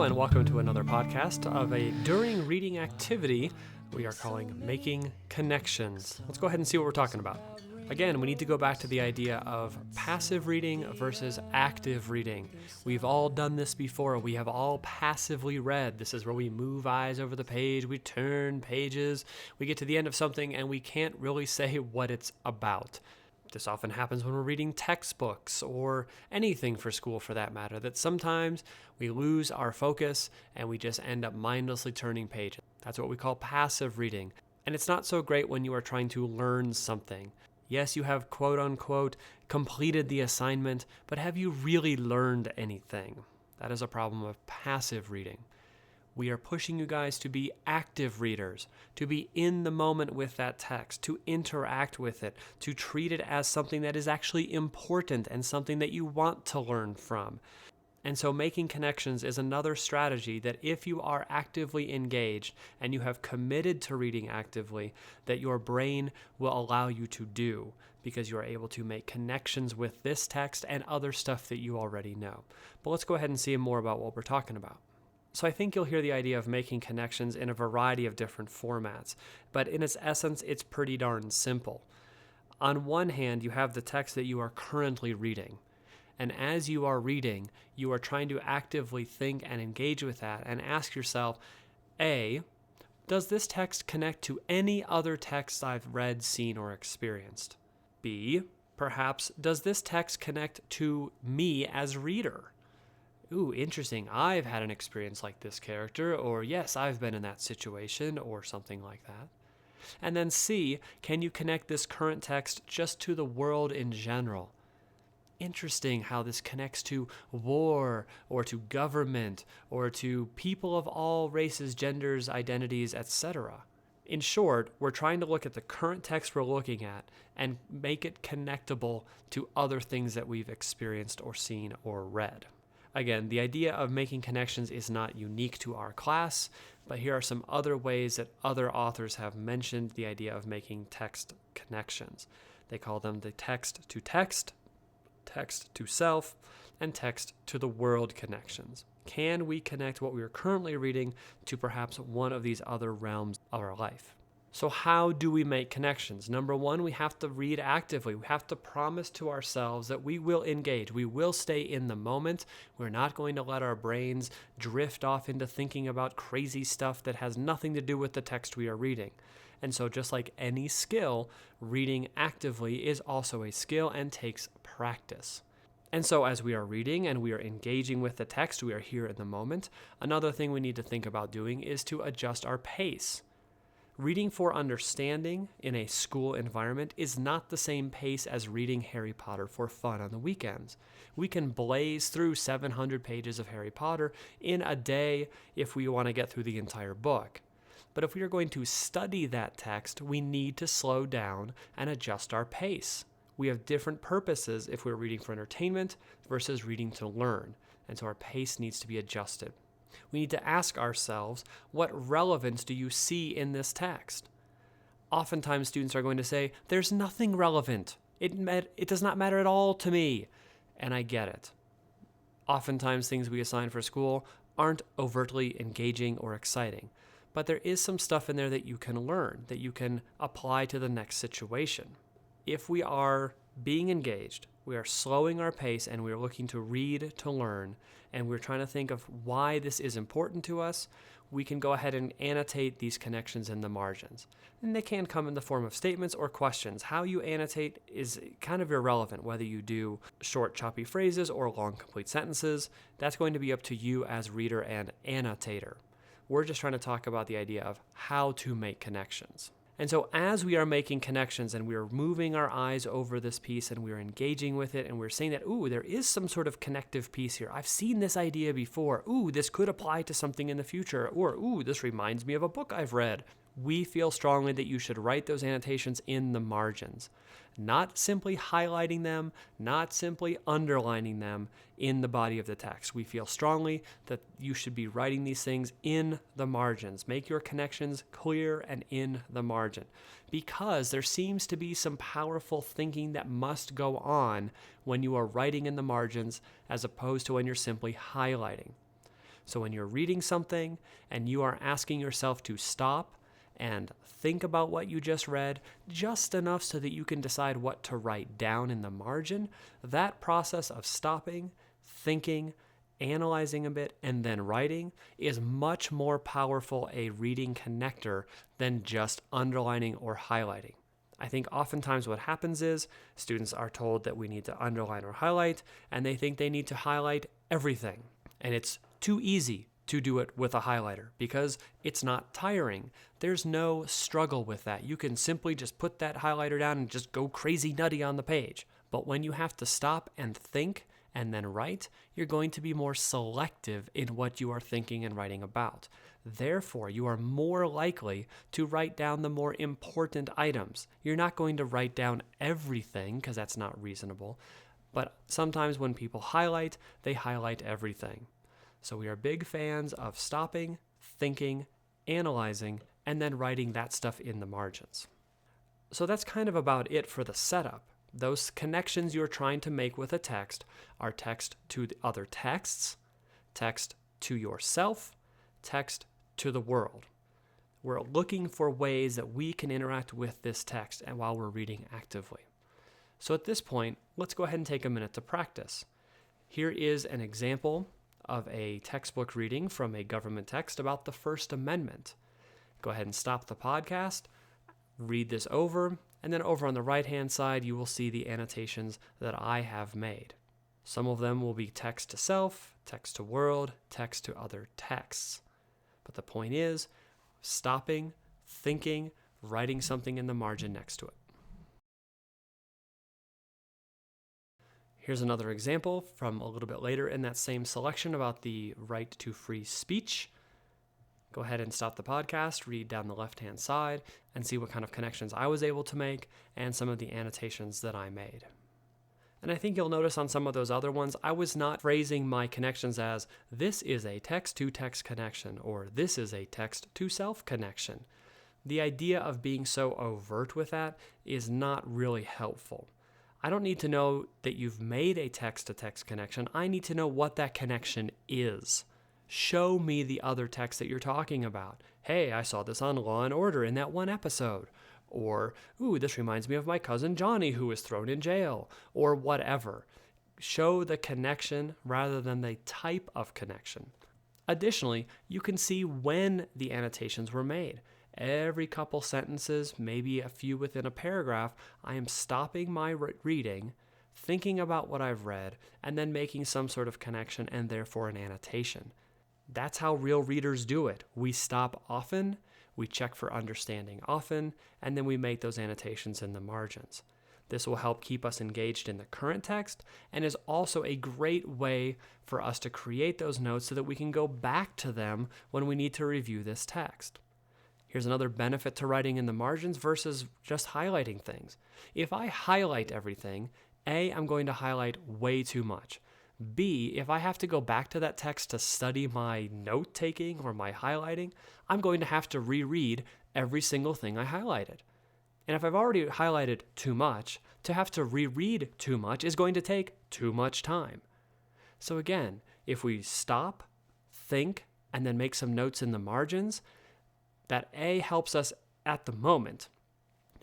and welcome to another podcast of a during reading activity we are calling Making Connections. Let's go ahead and see what we're talking about. Again, we need to go back to the idea of passive reading versus active reading. We've all done this before. We have all passively read. This is where we move eyes over the page, we turn pages, we get to the end of something, and we can't really say what it's about. This often happens when we're reading textbooks or anything for school for that matter, that sometimes we lose our focus and we just end up mindlessly turning pages. That's what we call passive reading. And it's not so great when you are trying to learn something. Yes, you have quote unquote completed the assignment, but have you really learned anything? That is a problem of passive reading. We are pushing you guys to be active readers, to be in the moment with that text, to interact with it, to treat it as something that is actually important and something that you want to learn from. And so making connections is another strategy that if you are actively engaged and you have committed to reading actively, that your brain will allow you to do because you are able to make connections with this text and other stuff that you already know. But let's go ahead and see more about what we're talking about. So I think you'll hear the idea of making connections in a variety of different formats, but in its essence, it's pretty darn simple. On one hand, you have the text that you are currently reading. And as you are reading, you are trying to actively think and engage with that and ask yourself, A, does this text connect to any other text I've read, seen, or experienced? B, perhaps, does this text connect to me as reader? Ooh, interesting. I've had an experience like this character, or yes, I've been in that situation, or something like that. And then C, can you connect this current text just to the world in general? Interesting how this connects to war, or to government, or to people of all races, genders, identities, etc. In short, we're trying to look at the current text we're looking at and make it connectable to other things that we've experienced or seen or read. Again, the idea of making connections is not unique to our class, but here are some other ways that other authors have mentioned the idea of making text connections. They call them the text to self, and text to the world connections. Can we connect what we are currently reading to perhaps one of these other realms of our life? So how do we make connections? Number one, we have to read actively. We have to promise to ourselves that we will engage. We will stay in the moment. We're not going to let our brains drift off into thinking about crazy stuff that has nothing to do with the text we are reading. And so just like any skill, reading actively is also a skill and takes practice. And so as we are reading and we are engaging with the text, we are here in the moment. Another thing we need to think about doing is to adjust our pace. Reading for understanding in a school environment is not the same pace as reading Harry Potter for fun on the weekends. We can blaze through 700 pages of Harry Potter in a day if we want to get through the entire book. But if we are going to study that text, we need to slow down and adjust our pace. We have different purposes if we're reading for entertainment versus reading to learn, and so our pace needs to be adjusted. We need to ask ourselves, what relevance do you see in this text? Oftentimes students are going to say, there's nothing relevant. It does not matter at all to me. And I get it. Oftentimes things we assign for school aren't overtly engaging or exciting. But there is some stuff in there that you can learn, that you can apply to the next situation. If we are being engaged, we are slowing our pace and we are looking to read to learn, and we're trying to think of why this is important to us, we can go ahead and annotate these connections in the margins. And they can come in the form of statements or questions. How you annotate is kind of irrelevant, whether you do short, choppy phrases or long, complete sentences. That's going to be up to you as reader and annotator. We're just trying to talk about the idea of how to make connections. And so as we are making connections and we are moving our eyes over this piece and we're engaging with it and we're saying that, ooh, there is some sort of connective piece here. I've seen this idea before. Ooh, this could apply to something in the future. Or, ooh, this reminds me of a book I've read. We feel strongly that you should write those annotations in the margins. Not simply highlighting them, not simply underlining them in the body of the text. We feel strongly that you should be writing these things in the margins. Make your connections clear and in the margin, because there seems to be some powerful thinking that must go on when you are writing in the margins as opposed to when you're simply highlighting. So when you're reading something and you are asking yourself to stop and think about what you just read, just enough so that you can decide what to write down in the margin, that process of stopping, thinking, analyzing a bit, and then writing is much more powerful a reading connector than just underlining or highlighting. I think oftentimes what happens is students are told that we need to underline or highlight, and they think they need to highlight everything. And it's too easy to do it with a highlighter because it's not tiring. There's no struggle with that. You can simply just put that highlighter down and just go crazy nutty on the page. But when you have to stop and think and then write, you're going to be more selective in what you are thinking and writing about. Therefore, you are more likely to write down the more important items. You're not going to write down everything because that's not reasonable. But sometimes when people highlight, they highlight everything. So we are big fans of stopping, thinking, analyzing, and then writing that stuff in the margins. So that's kind of about it for the setup. Those connections you're trying to make with a text are text to the other texts, text to yourself, text to the world. We're looking for ways that we can interact with this text and while we're reading actively. So at this point, let's go ahead and take a minute to practice. Here is an example of a textbook reading from a government text about the First Amendment. Go ahead and stop the podcast, read this over, and then over on the right-hand side, you will see the annotations that I have made. Some of them will be text to self, text to world, text to other texts. But the point is, stopping, thinking, writing something in the margin next to it. Here's another example from a little bit later in that same selection about the right to free speech. Go ahead and stop the podcast, read down the left-hand side, and see what kind of connections I was able to make and some of the annotations that I made. And I think you'll notice on some of those other ones, I was not phrasing my connections as, this is a text-to-text connection, or this is a text-to-self connection. The idea of being so overt with that is not really helpful. I don't need to know that you've made a text-to-text connection. I need to know what that connection is. Show me the other text that you're talking about. Hey, I saw this on Law & Order in that one episode. Or, ooh, this reminds me of my cousin Johnny who was thrown in jail. Or whatever. Show the connection rather than the type of connection. Additionally, you can see when the annotations were made. Every couple sentences, maybe a few within a paragraph, I am stopping my reading, thinking about what I've read, and then making some sort of connection and therefore an annotation. That's how real readers do it. We stop often, we check for understanding often, and then we make those annotations in the margins. This will help keep us engaged in the current text and is also a great way for us to create those notes so that we can go back to them when we need to review this text. Here's another benefit to writing in the margins versus just highlighting things. If I highlight everything, A, I'm going to highlight way too much. B, if I have to go back to that text to study my note-taking or my highlighting, I'm going to have to reread every single thing I highlighted. And if I've already highlighted too much, to have to reread too much is going to take too much time. So again, if we stop, think, and then make some notes in the margins, that A helps us at the moment,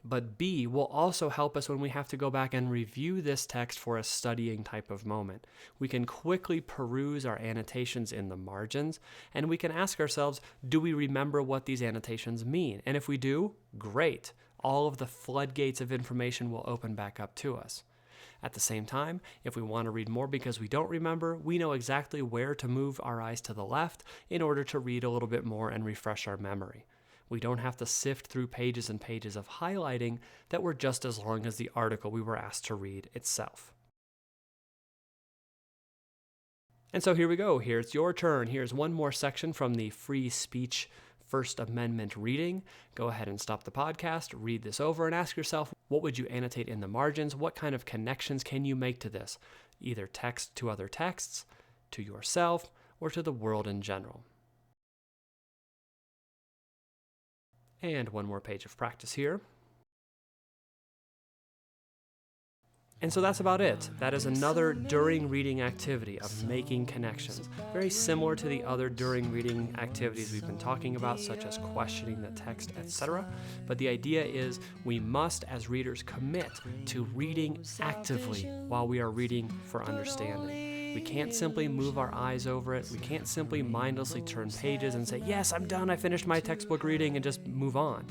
but B will also help us when we have to go back and review this text for a studying type of moment. We can quickly peruse our annotations in the margins, and we can ask ourselves, do we remember what these annotations mean? And if we do, great. All of the floodgates of information will open back up to us. At the same time, if we want to read more because we don't remember, we know exactly where to move our eyes to the left in order to read a little bit more and refresh our memory. We don't have to sift through pages and pages of highlighting that were just as long as the article we were asked to read itself. And so here we go. Here's your turn. Here's one more section from the free speech First Amendment reading. Go ahead and stop the podcast, read this over, and ask yourself, what would you annotate in the margins? What kind of connections can you make to this? Either text to other texts, to yourself, or to the world in general. And one more page of practice here. And so that's about it. That is another during reading activity of making connections. Very similar to the other during reading activities we've been talking about, such as questioning the text, etc. But the idea is we must, as readers, commit to reading actively while we are reading for understanding. We can't simply move our eyes over it. We can't simply mindlessly turn pages and say, yes, I'm done, I finished my textbook reading, and just move on.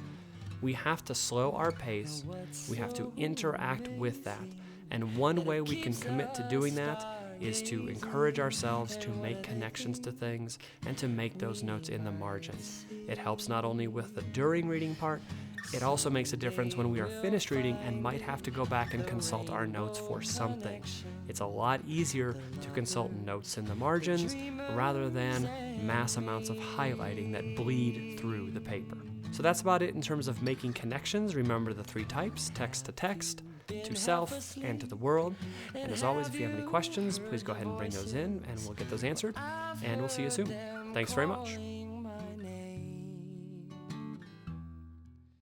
We have to slow our pace. We have to interact with that. And one way we can commit to doing that is to encourage ourselves to make connections to things and to make those notes in the margins. It helps not only with the during reading part, it also makes a difference when we are finished reading and might have to go back and consult our notes for something. It's a lot easier to consult notes in the margins rather than mass amounts of highlighting that bleed through the paper. So that's about it in terms of making connections. Remember the 3 types: text to text, to self, and to the world. And as always, if you have any questions, please go ahead and bring those in and we'll get those answered. And we'll see you soon. Thanks very much.